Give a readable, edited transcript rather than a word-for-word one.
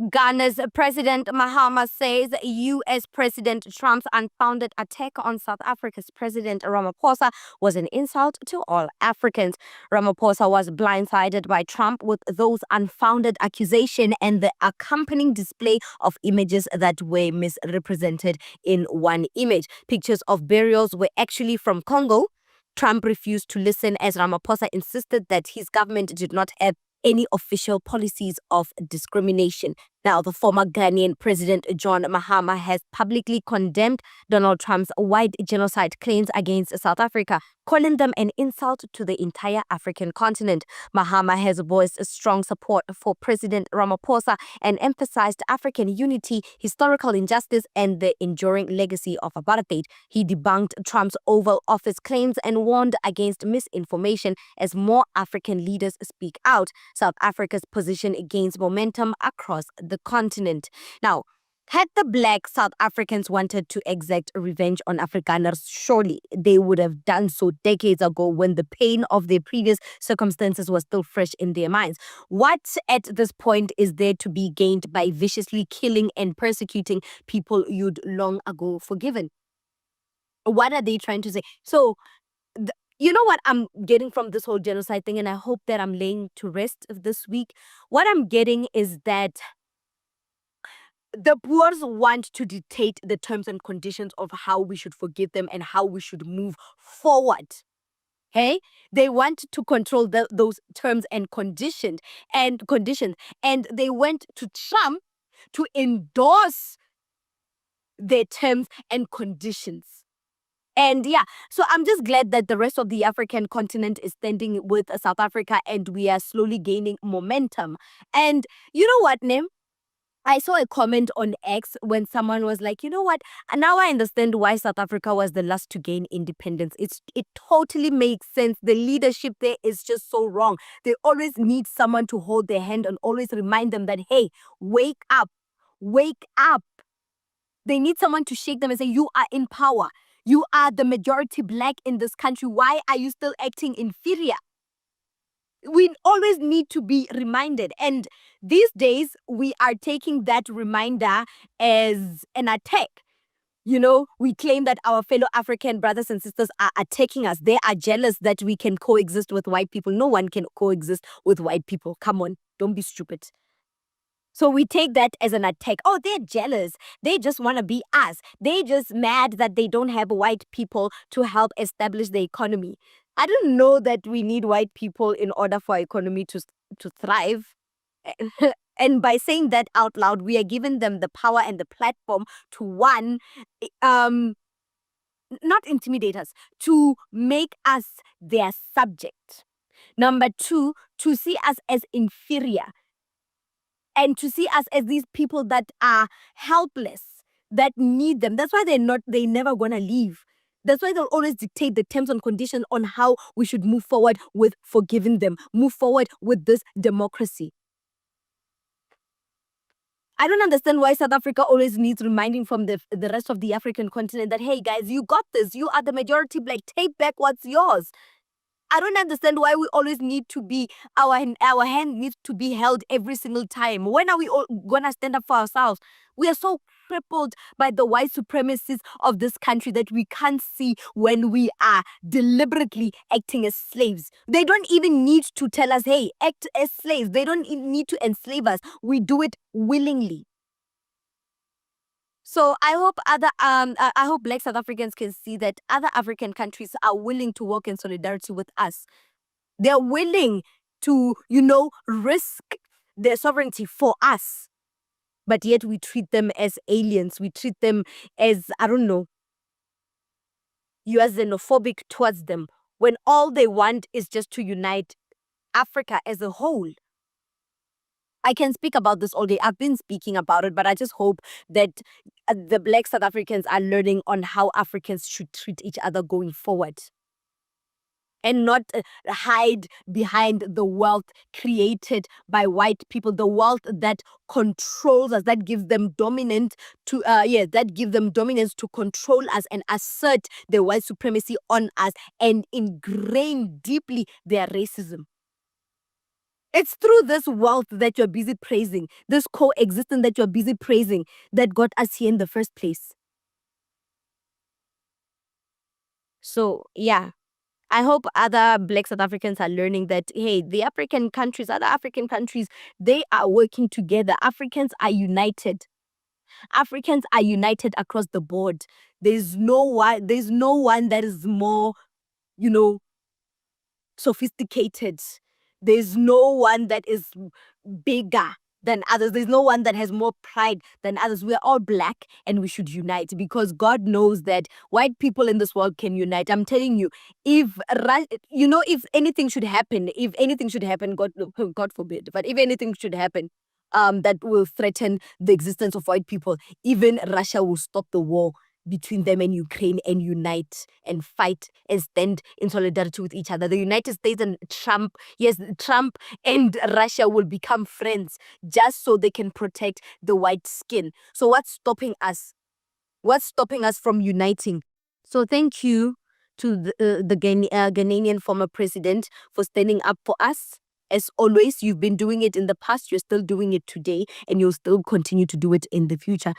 Ghana's President Mahama says U.S. President Trump's unfounded attack on South Africa's President Ramaphosa was an insult to all Africans. Ramaphosa was blindsided by Trump with those unfounded accusations and the accompanying display of images that were misrepresented in one image. Pictures of burials were actually from Congo. Trump refused to listen as Ramaphosa insisted that his government did not have any official policies of discrimination. Now, the former Ghanaian President John Mahama has publicly condemned Donald Trump's white genocide claims against South Africa, calling them an insult to the entire African continent. Mahama has voiced strong support for President Ramaphosa and emphasized African unity, historical injustice, and the enduring legacy of apartheid. He debunked Trump's Oval Office claims and warned against misinformation as more African leaders speak out. South Africa's position gains momentum across the continent. Now, had the black South Africans wanted to exact revenge on Afrikaners, surely they would have done so decades ago when the pain of their previous circumstances was still fresh in their minds. What at this point is there to be gained by viciously killing and persecuting people you'd long ago forgiven? What are they trying to say? So, you know what I'm getting from this whole genocide thing, and I hope that I'm laying to rest this week? What I'm getting is that the Boers want to dictate the terms and conditions of how we should forgive them and how we should move forward. Hey, they want to control those terms and conditions, and they went to Trump to endorse their terms and conditions. And yeah, so I'm just glad that the rest of the African continent is standing with South Africa and we are slowly gaining momentum. And you know what, Nim? I saw a comment on X when someone was like, you know what? Now I understand why South Africa was the last to gain independence. It totally makes sense. The leadership there is just so wrong. They always need someone to hold their hand and always remind them that, hey, wake up, wake up. They need someone to shake them and say, you are in power. You are the majority black in this country. Why are you still acting inferior? We always need to be reminded. And these days, we are taking that reminder as an attack. You know, we claim that our fellow African brothers and sisters are attacking us. They are jealous that we can coexist with white people. No one can coexist with white people. Come on, don't be stupid. So we take that as an attack. Oh, they're jealous. They just want to be us. They're just mad that they don't have white people to help establish the economy. I don't know that we need white people in order for our economy to thrive. And by saying that out loud, we are giving them the power and the platform to, one, not intimidate us, to make us their subject. Number two, to see us as inferior. And to see us as these people that are helpless, that need them. That's why they're never gonna leave. That's why they'll always dictate the terms and conditions on how we should move forward with forgiving them, move forward with this democracy. I don't understand why South Africa always needs reminding from the rest of the African continent that, hey guys, you got this. You are the majority black. Take back what's yours. I don't understand why we always need to be, our hand needs to be held every single time. When are we all gonna stand up for ourselves? We are so crippled by the white supremacists of this country that we can't see when we are deliberately acting as slaves. They don't even need to tell us, hey, act as slaves. They don't need to enslave us. We do it willingly. So I hope Black South Africans can see that other African countries are willing to work in solidarity with us. They're willing to, risk their sovereignty for us. But yet we treat them as aliens. We treat them as, you are xenophobic towards them, when all they want is just to unite Africa as a whole. I can speak about this all day. I've been speaking about it, but I just hope that the Black South Africans are learning on how Africans should treat each other going forward. And not hide behind the wealth created by white people, the wealth that controls us, that gives them dominance to control us and assert their white supremacy on us and ingrain deeply their racism. It's through this wealth that you're busy praising, this coexistence that you're busy praising, that got us here in the first place. So, yeah, I hope other Black South Africans are learning that, hey, the other African countries, they are working together. Africans are united. Africans are united across the board. There's no one that is more, you know, sophisticated. There's no one that is bigger than others. There's no one that has more pride than others. We're all black and we should unite, because God knows that white people in this world can unite. I'm telling you, if anything should happen, God forbid, but if anything should happen, that will threaten the existence of white people, even Russia will stop the war between them and Ukraine and unite and fight and stand in solidarity with each other. The United States and Trump and Russia will become friends just so they can protect the white skin. So what's stopping us? What's stopping us from uniting? So thank you to the Ghanaian former president for standing up for us. As always, you've been doing it in the past, you're still doing it today, and you'll still continue to do it in the future.